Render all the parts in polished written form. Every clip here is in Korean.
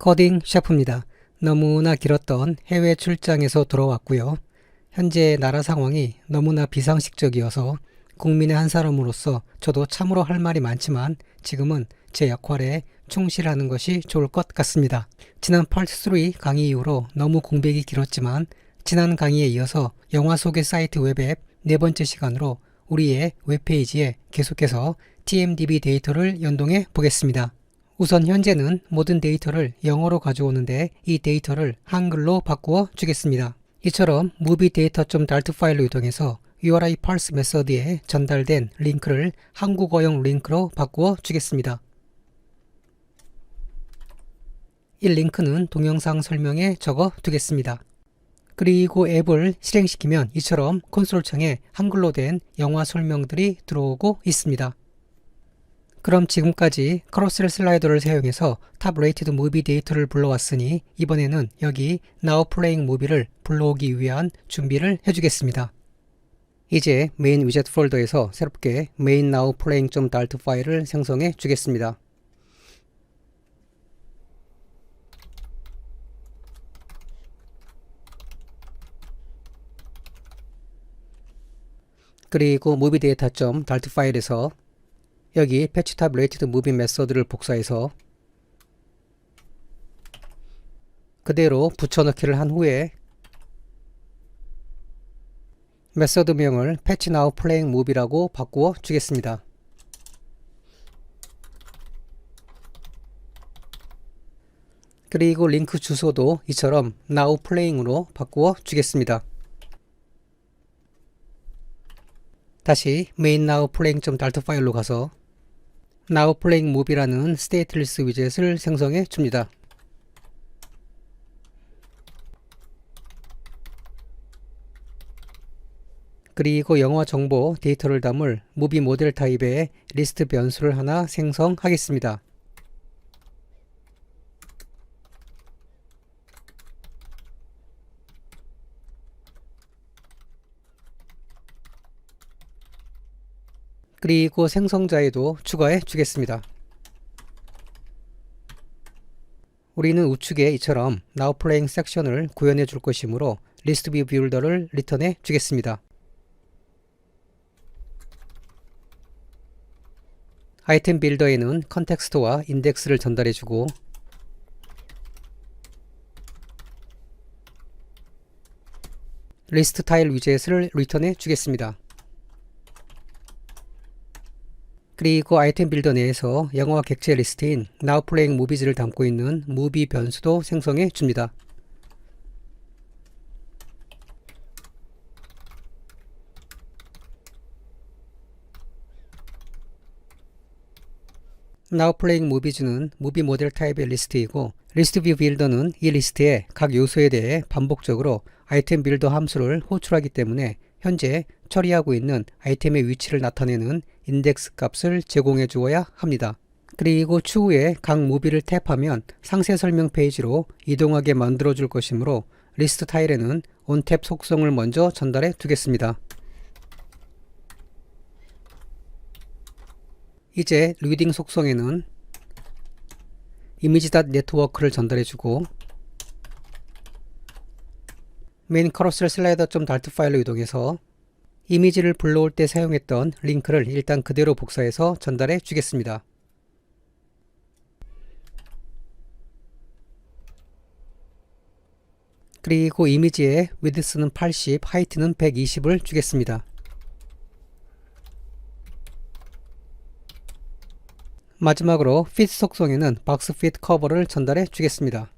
코딩 셰프입니다. 너무나 길었던 해외 출장에서 돌아왔고요. 현재 나라 상황이 너무나 비상식적이어서 국민의 한 사람으로서 저도 참으로 할 말이 많지만 지금은 제 역할에 충실하는 것이 좋을 것 같습니다. 지난 파트 3 강의 이후로 너무 공백이 길었지만 지난 강의에 이어서 영화 소개 사이트 웹앱 네 번째 시간으로 우리의 웹페이지에 계속해서 TMDB 데이터를 연동해 보겠습니다. 우선 현재는 모든 데이터를 영어로 가져오는데 이 데이터를 한글로 바꾸어 주겠습니다. 이처럼 movie-data.dart 파일로 이동해서 URI parse 메서드에 전달된 링크를 한국어용 링크로 바꾸어 주겠습니다. 이 링크는 동영상 설명에 적어 두겠습니다. 그리고 앱을 실행시키면 이처럼 콘솔 창에 한글로 된 영화 설명들이 들어오고 있습니다. 그럼 지금까지 카루셀 슬라이더를 사용해서 탑 레이티드 무비 데이터를 불러왔으니 이번에는 여기 Now Playing Movie를 불러오기 위한 준비를 해주겠습니다. 이제 메인 위젯 폴더에서 새롭게 main now playing.dart 파일을 생성해 주겠습니다. 그리고 movie-data.dart 파일에서 여기 패치탑 레이티드 무비 메서드를 복사해서 그대로 붙여넣기를 한 후에 메서드명을 patch now playing movie라고 바꾸어 주겠습니다. 그리고 링크 주소도 이처럼 now playing으로 바꾸어 주겠습니다. 다시 main now playing.dart 파일로 가서 now playing movie라는 stateless 위젯을 생성해 줍니다. 그리고 영화 정보 데이터를 담을 무비 모델 타입의 리스트 변수를 하나 생성하겠습니다. 그리고 생성자에도 추가해 주겠습니다. 우리는 우측에 이처럼 Now Playing 섹션을 구현해 줄 것이므로 List View Builder를 리턴해 주겠습니다. 아이템 빌더에는 컨텍스트와 인덱스를 전달해 주고 리스트 타일 위젯을 리턴해 주겠습니다. 그리고 아이템 빌더 내에서 영화 객체 리스트인 Now Playing Movies를 담고 있는 무비 변수도 생성해 줍니다. Now Playing Movies는 무비 모델 타입의 리스트이고 리스트 뷰 빌더는 이 리스트의 각 요소에 대해 반복적으로 아이템 빌더 함수를 호출하기 때문에 현재 처리하고 있는 아이템의 위치를 나타내는 인덱스 값을 제공해 주어야 합니다. 그리고 추후에 각 무비를 탭하면 상세 설명 페이지로 이동하게 만들어 줄 것이므로 리스트 타일에는 온탭 속성을 먼저 전달해 두겠습니다. 이제 리딩 속성에는 image.network를 전달해 주고 메인 카루셀 슬라이더.dart 파일로 이동해서 이미지를 불러올 때 사용했던 링크를 일단 그대로 복사해서 전달해 주겠습니다. 그리고 이미지의 width는 80, height는 120을 주겠습니다. 마지막으로 fit 속성에는 box fit cover를 전달해 주겠습니다.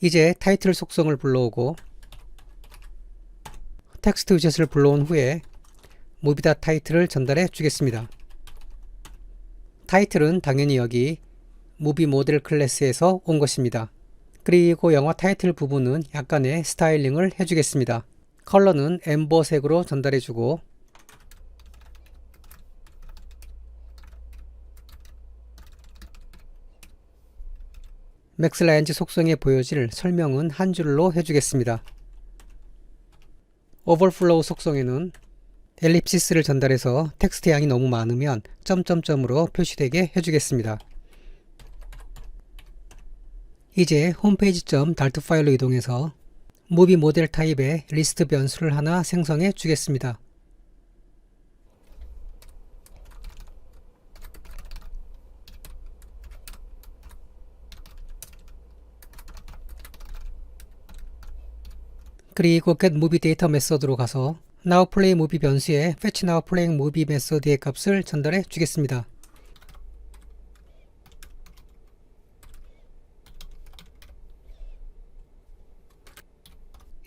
이제 타이틀 속성을 불러오고 텍스트 위젯을 불러온 후에 movie.title을 전달해 주겠습니다. 타이틀은 당연히 여기 무비 모델 클래스에서 온 것입니다. 그리고 영화 타이틀 부분은 약간의 스타일링을 해주겠습니다. 컬러는 엠버색으로 전달해 주고 맥스라인지 속성에 보여질 설명은 한 줄로 해주겠습니다. 오버플로우 속성에는 엘립시스를 전달해서 텍스트 양이 너무 많으면 점점점으로 표시되게 해주겠습니다. 이제 홈페이지.dart 파일로 이동해서 무비 모델 타입의 리스트 변수를 하나 생성해 주겠습니다. 그리고 getMovieData 메서드로 가서 nowPlayMovie 변수에 fetchNowPlayMovie 메서드의 값을 전달해 주겠습니다.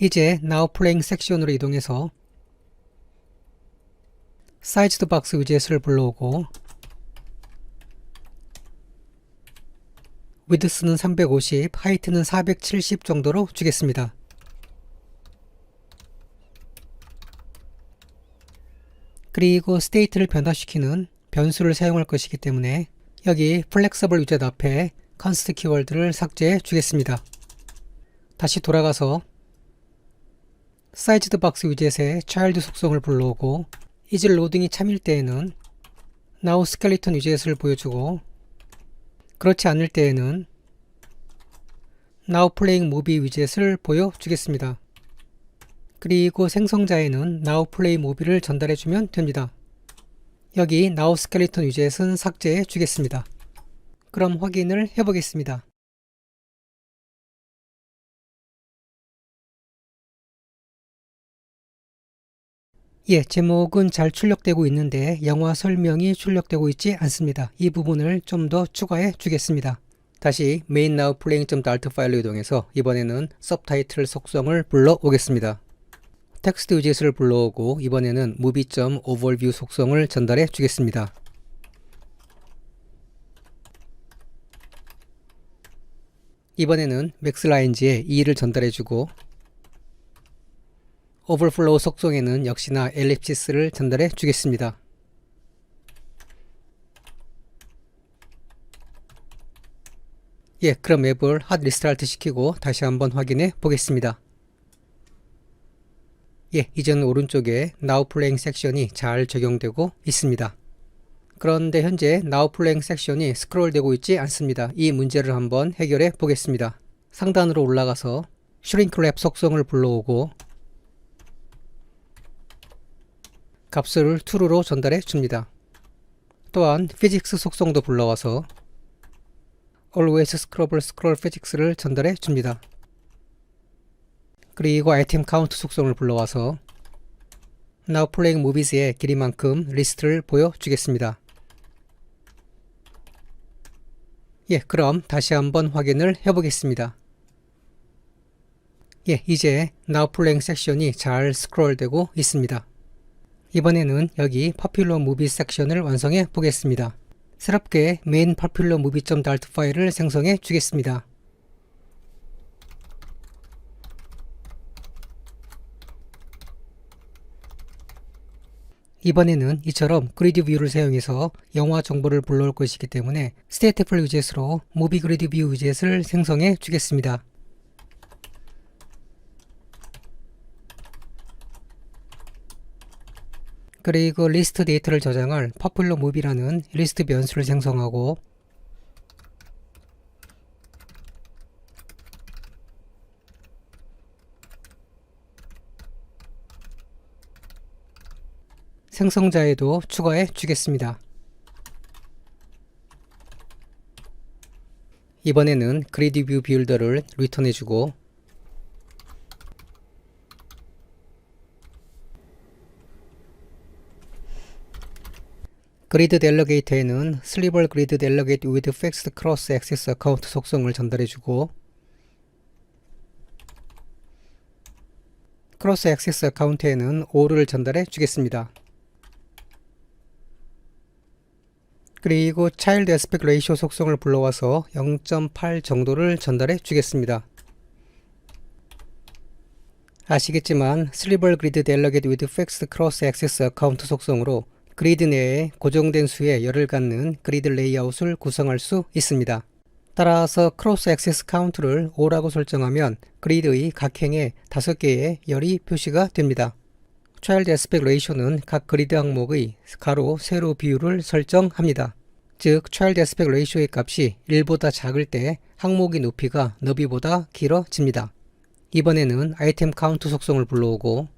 이제 nowPlaying 섹션으로 이동해서 사이즈드박스 위젯을 불러오고 위드스는 350, 하이트는 470 정도로 주겠습니다. 그리고 스테이트를 변화시키는 변수를 사용할 것이기 때문에 여기 플렉서블 위젯 앞에 const 키워드를 삭제해 주겠습니다. 다시 돌아가서 사이즈드박스 위젯의 child 속성을 불러오고 이제 로딩이 참일 때에는 now skeleton 위젯을 보여주고 그렇지 않을 때에는 now playing movie 위젯을 보여주겠습니다. 그리고 생성자에는 now play movie를 전달해주면 됩니다. 여기 now skeleton 위젯은 삭제해 주겠습니다. 그럼 확인을 해보겠습니다. 제목은 잘 출력되고 있는데 영화 설명이 출력되고 있지 않습니다. 이 부분을 좀 더 추가해 주겠습니다. 다시 main now playing.dart 파일로 이동해서 이번에는 서브타이틀 속성을 불러오겠습니다. 텍스트 위젯을 불러오고 이번에는 movie.overview 속성을 전달해 주겠습니다. 이번에는 maxrange에 2를 전달해 주고 overflow 속성에는 역시나 ellipsis를 전달해 주겠습니다. 그럼 앱을 핫 리스타트 시키고 다시 한번 확인해 보겠습니다. 이제는 오른쪽에 Now Playing 섹션이 잘 적용되고 있습니다. 그런데 현재 Now Playing 섹션이 스크롤되고 있지 않습니다. 이 문제를 한번 해결해 보겠습니다. 상단으로 올라가서 Shrink Wrap 속성을 불러오고 값을 true로 전달해 줍니다. 또한 Physics 속성도 불러와서 Always Scrollable Scroll Physics를 전달해 줍니다. 그리고 아이템 카운트 속성을 불러와서 Now Playing Movies의 길이만큼 리스트를 보여주겠습니다. 그럼 다시 한번 확인을 해보겠습니다. 이제 Now Playing 섹션이 잘 스크롤되고 있습니다. 이번에는 여기 Popular Movies 섹션을 완성해 보겠습니다. 새롭게 main popular movie.dart 파일을 생성해 주겠습니다. 이번에는 이처럼 그리드 뷰를 사용해서 영화 정보를 불러올 것이기 때문에 stateful 위젯으로 movie grid view 위젯을 생성해 주겠습니다. 그리고 리스트 데이터를 저장할 popular movie라는 리스트 변수를 생성하고 생성자에도 추가해 주겠습니다. 이번에는 그리드 뷰 빌더를 리턴해 주고 그리드 델러게이터에는 슬리버 그리드 델러게이트 with fixed cross axis account 속성을 전달해 주고 크로스 액세스 어카운트에는 5를 전달해 주겠습니다. 그리고 차일드 에스펙트 레이쇼 속성을 불러와서 0.8 정도를 전달해 주겠습니다. 아시겠지만 슬리버 그리드 델러게이트 with fixed cross axis account 속성으로 그리드 내에 고정된 수의 열을 갖는 그리드 레이아웃을 구성할 수 있습니다. 따라서 크로스 액세스 카운트를 5라고 설정하면 그리드의 각 행에 5개의 열이 표시가 됩니다. Child Aspect Ratio는 각 그리드 항목의 가로, 세로 비율을 설정합니다. 즉, Child Aspect Ratio의 값이 1보다 작을 때 항목의 높이가 너비보다 길어집니다. 이번에는 아이템 카운트 속성을 불러오고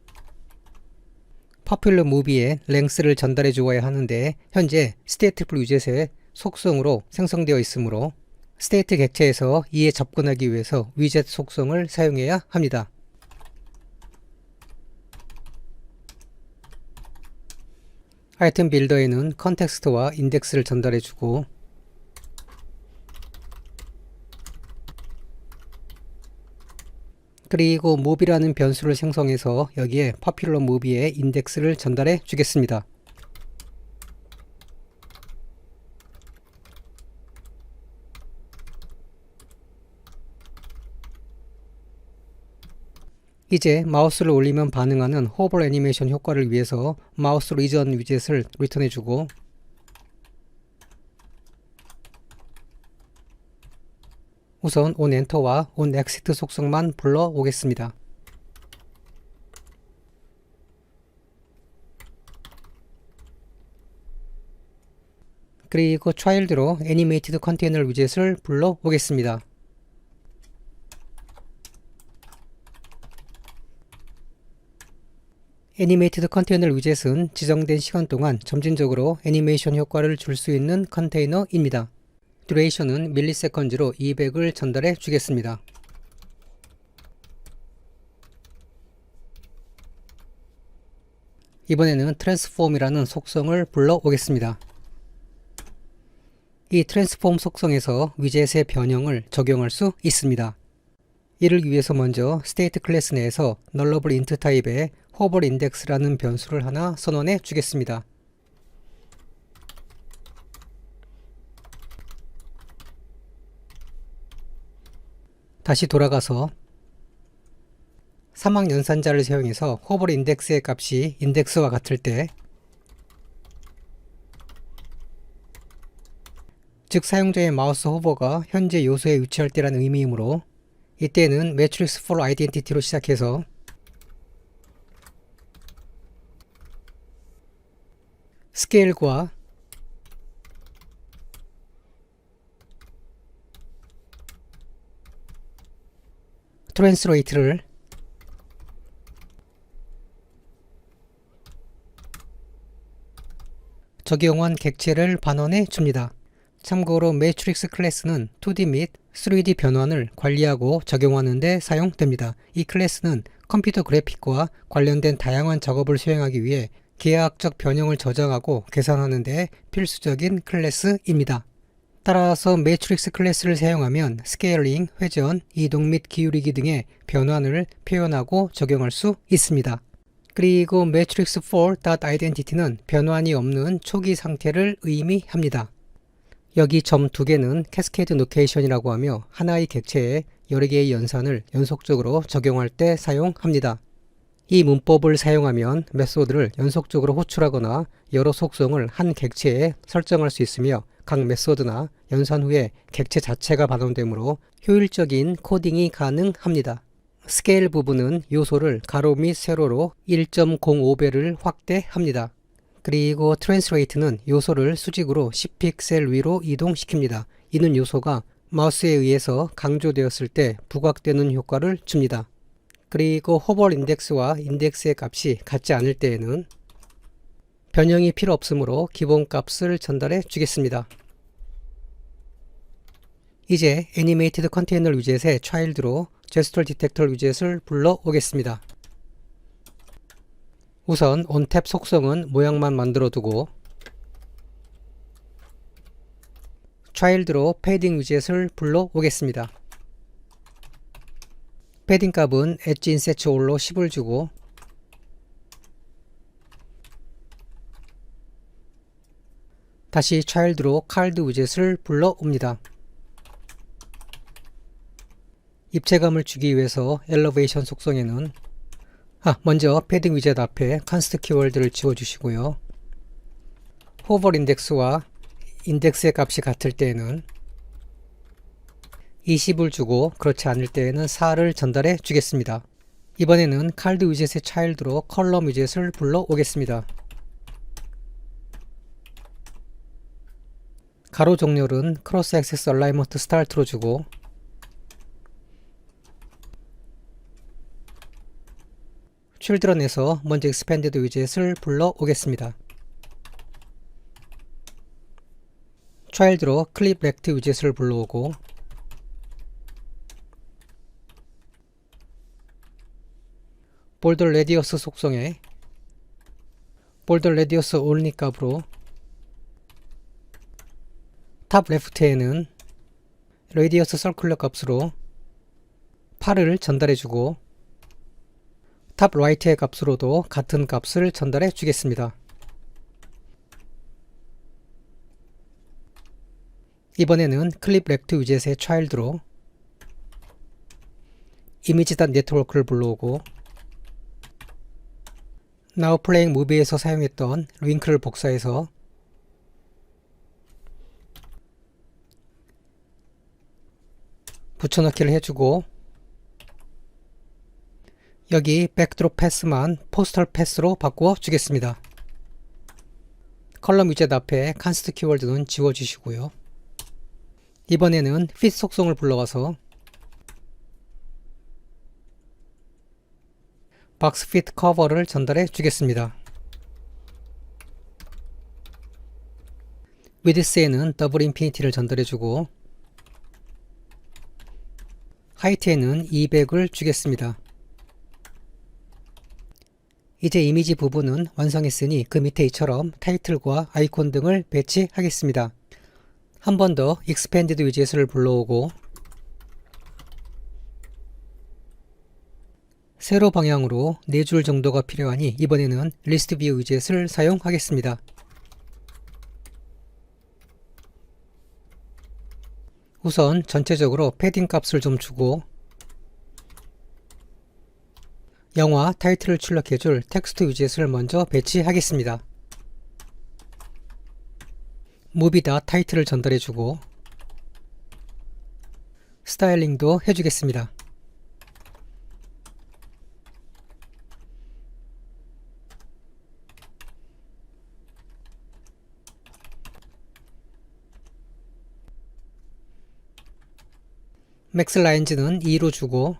Popular Movie에 랭스를 전달해 주어야 하는데 현재 Stateful 위젯의 속성으로 생성되어 있으므로 스테이트 객체에서 이에 접근하기 위해서 위젯 속성을 사용해야 합니다. 아이템 빌더에는 컨텍스트와 인덱스를 전달해주고 그리고 mov이라는 변수를 생성해서 여기에 popular movie의 인덱스를 전달해 주겠습니다. 이제 마우스를 올리면 반응하는 호버 애니메이션 효과를 위해서 마우스로 이전 위젯을 리턴해주고 우선 onEnter와 onExit 속성만 불러오겠습니다. 그리고 child로 animated container 위젯을 불러오겠습니다. 애니메이티드 컨테이너 위젯은 지정된 시간 동안 점진적으로 애니메이션 효과를 줄 수 있는 컨테이너입니다. 듀레이션은 밀리세컨즈로 200을 전달해 주겠습니다. 이번에는 트랜스폼이라는 속성을 불러오겠습니다. 이 트랜스폼 속성에서 위젯의 변형을 적용할 수 있습니다. 이를 위해서 먼저 스테이트 클래스 내에서 nullable int 타입의 hover index라는 변수를 하나 선언해 주겠습니다. 다시 돌아가서 사막 연산자를 사용해서 hover index의 값이 index와 같을 때 즉 사용자의 마우스 호버가 현재 요소에 위치할 때라는 의미이므로 이때는 matrix for identity로 시작해서 스케일과 트랜스레이트를 적용한 객체를 반원해 줍니다. 참고로 매트릭스 클래스는 2D 및 3D 변환을 관리하고 적용하는 데 사용됩니다. 이 클래스는 컴퓨터 그래픽과 관련된 다양한 작업을 수행하기 위해 계약적 변형을 저장하고 계산하는 데 필수적인 클래스입니다. 따라서 매트릭스 클래스를 사용하면 스케일링, 회전, 이동 및 기울이기 등의 변환을 표현하고 적용할 수 있습니다. 그리고 matrix for identity는 변환이 없는 초기 상태를 의미합니다. 여기 점 두 개는 캐스케이드 노테이션이라고 하며 하나의 객체에 여러 개의 연산을 연속적으로 적용할 때 사용합니다. 이 문법을 사용하면 메소드를 연속적으로 호출하거나 여러 속성을 한 객체에 설정할 수 있으며 각 메소드나 연산 후에 객체 자체가 반원되므로 효율적인 코딩이 가능합니다. 스케일 부분은 요소를 가로 및 세로로 1.05배를 확대합니다. 그리고 트랜스레이트는 요소를 수직으로 10픽셀 위로 이동시킵니다. 이는 요소가 마우스에 의해서 강조되었을 때 부각되는 효과를 줍니다. 그리고 호버 인덱스와 인덱스의 값이 같지 않을 때에는 변형이 필요 없으므로 기본 값을 전달해 주겠습니다. 이제 애니메이티드 컨테이너 위젯의 child로 제스처 디텍터 위젯을 불러오겠습니다. 우선 onTap 속성은 모양만 만들어 두고 child로 패딩 위젯을 불러오겠습니다. 패딩 값은 엣지 인셋 all로 10을 주고 다시 child로 card 위젯을 불러옵니다. 입체감을 주기 위해서 엘리베이션 속성에는 먼저 패딩 위젯 앞에 const 키워드를 지워주시고요. 호버 인덱스와 인덱스의 값이 같을 때에는 20을 주고 그렇지 않을 때에는 4를 전달해 주겠습니다. 이번에는 칼드 위젯의 차일드로 컬럼 위젯을 불러오겠습니다. 가로 정렬은 크로스 액세스 얼라이먼트 스타트로 주고 칠드런에서 먼저 익스펜디드 위젯을 불러오겠습니다. 차일드로 클립 렉트 위젯을 불러오고 볼더 레디어스 속성에 볼더 레디어스 올리 값으로 탑 레프트에는 레디어스 서큘러 값으로 8을 전달해주고 탑 라이트의 값으로도 같은 값을 전달해 주겠습니다. 이번에는 클립 렉트 위젯의 차일드로 이미지.네트워크를 네트워크를 불러오고 Now Playing Movie에서 사용했던 링크를 복사해서 붙여넣기를 해주고 여기 백드롭 패스만 포스털 패스로 바꾸어 주겠습니다. 컬럼 위젯 앞에 컨스트 키워드는 지워주시고요. 이번에는 fit 속성을 불러와서 박스 fit 커버를 전달해 주겠습니다. width에는 더블 인피니티를 전달해 주고 하이트에는 200을 주겠습니다. 이제 이미지 부분은 완성했으니 그 밑에 이처럼 타이틀과 아이콘 등을 배치하겠습니다. 한 번 더 익스펜디드 위젯을 불러오고 세로 방향으로 4줄 정도가 필요하니 이번에는 리스트 뷰 위젯을 사용하겠습니다. 우선 전체적으로 패딩 값을 좀 주고 영화 타이틀을 출력해줄 텍스트 위젯을 먼저 배치하겠습니다. 무비다 타이틀을 전달해주고 스타일링도 해주겠습니다. 맥스 라인즈는 2로 주고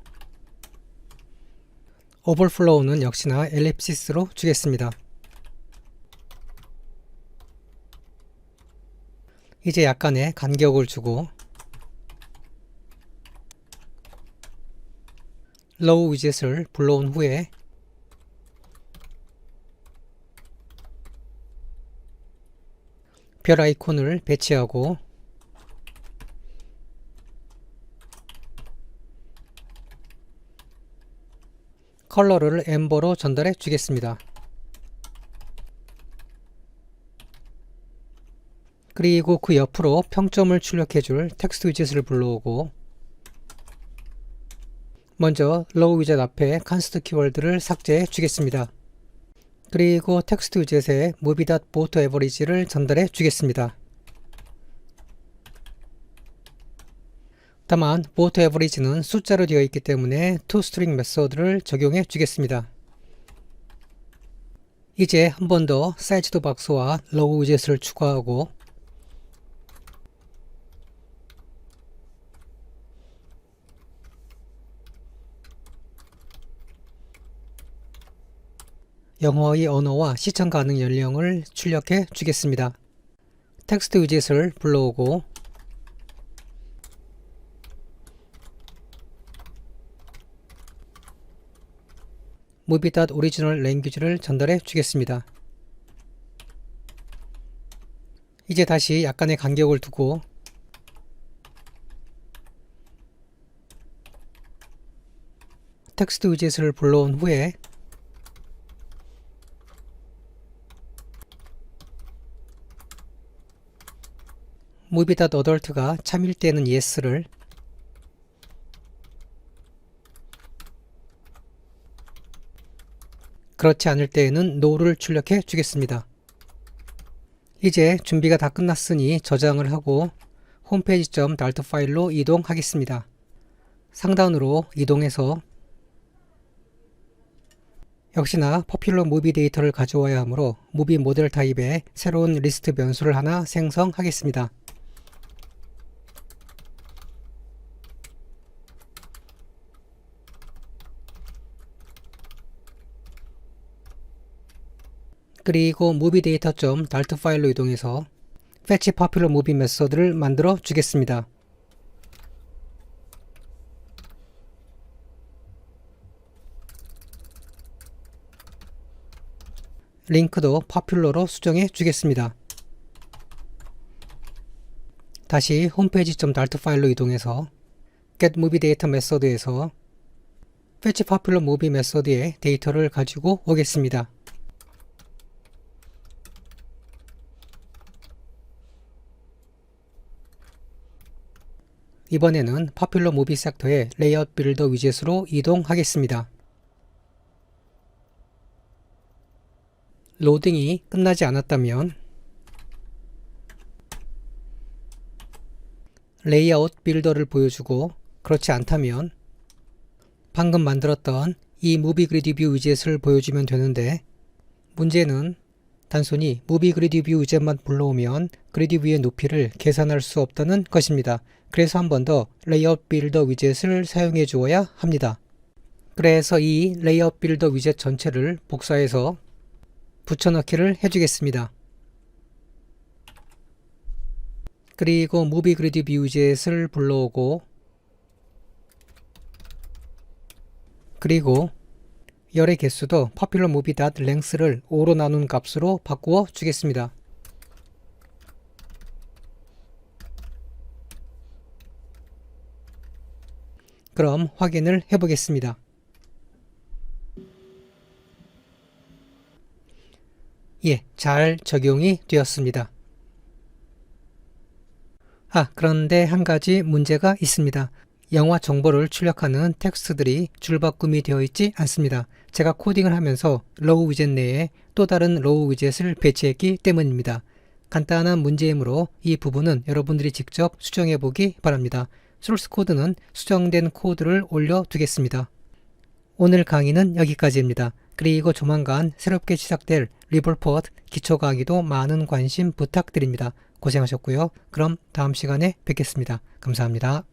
오버플로우는 역시나 엘립시스로 주겠습니다. 이제 약간의 간격을 주고 로우 위젯을 불러온 후에 별 아이콘을 배치하고 컬러를 엠버로 전달해 주겠습니다. 그리고 그 옆으로 평점을 출력해줄 텍스트 위젯을 불러오고 먼저 로우 위젯 앞에 컨스트 키워드를 삭제해 주겠습니다. 그리고 텍스트 위젯에 movie.boto average를 전달해 주겠습니다. 다만 boto average는 숫자로 되어 있기 때문에 toString 메소드를 적용해 주겠습니다. 이제 한 번 더 사이즈도 박스와 로우 위젯을 추가하고 영어의 언어와 시청 가능 연령을 출력해 주겠습니다. 텍스트 위젯을 불러오고 movie.original language를 전달해 주겠습니다. 이제 다시 약간의 간격을 두고 텍스트 위젯을 불러온 후에 movie.adult가 참일 때는 yes를 그렇지 않을 때에는 no를 출력해 주겠습니다. 이제 준비가 다 끝났으니 저장을 하고 홈페이지.dart 파일로 이동하겠습니다. 상단으로 이동해서 역시나 포퓰러 무비 데이터를 가져와야 하므로 무비 모델 타입의 새로운 리스트 변수를 하나 생성하겠습니다. 그리고 무비 데이터.dart 파일로 이동해서 fetch popular movie 메서드를 만들어 주겠습니다. 링크도 popular로 수정해 주겠습니다. 다시 홈페이지.dart 파일로 이동해서 get movie data 메서드에서 fetch popular movie 메서드의 데이터를 가지고 오겠습니다. 이번에는 popular movie 섹터의 레이아웃 빌더 위젯으로 이동하겠습니다. 로딩이 끝나지 않았다면 레이아웃 빌더를 보여주고, 그렇지 않다면 방금 만들었던 이 무비 그리드 뷰 위젯을 보여주면 되는데, 문제는 단순히 무비 그리드 뷰 위젯만 불러오면 그리드 뷰의 높이를 계산할 수 없다는 것입니다. 그래서 한 번 더 레이아웃 빌더 위젯을 사용해 주어야 합니다. 그래서 이 레이아웃 빌더 위젯 전체를 복사해서 붙여넣기를 해주겠습니다. 그리고 무비 그리드 뷰 위젯을 불러오고, 그리고 열의 개수도 popular movie.length를 5로 나눈 값으로 바꾸어 주겠습니다. 그럼 확인을 해보겠습니다. 예, 잘 적용이 되었습니다. 그런데 한 가지 문제가 있습니다. 영화 정보를 출력하는 텍스트들이 줄바꿈이 되어 있지 않습니다. 제가 코딩을 하면서 로우 위젯 내에 또 다른 로우 위젯을 배치했기 때문입니다. 간단한 문제이므로 이 부분은 여러분들이 직접 수정해 보기 바랍니다. 소스 코드는 수정된 코드를 올려두겠습니다. 오늘 강의는 여기까지입니다. 그리고 조만간 새롭게 시작될 리볼포트 기초 강의도 많은 관심 부탁드립니다. 고생하셨고요. 그럼 다음 시간에 뵙겠습니다. 감사합니다.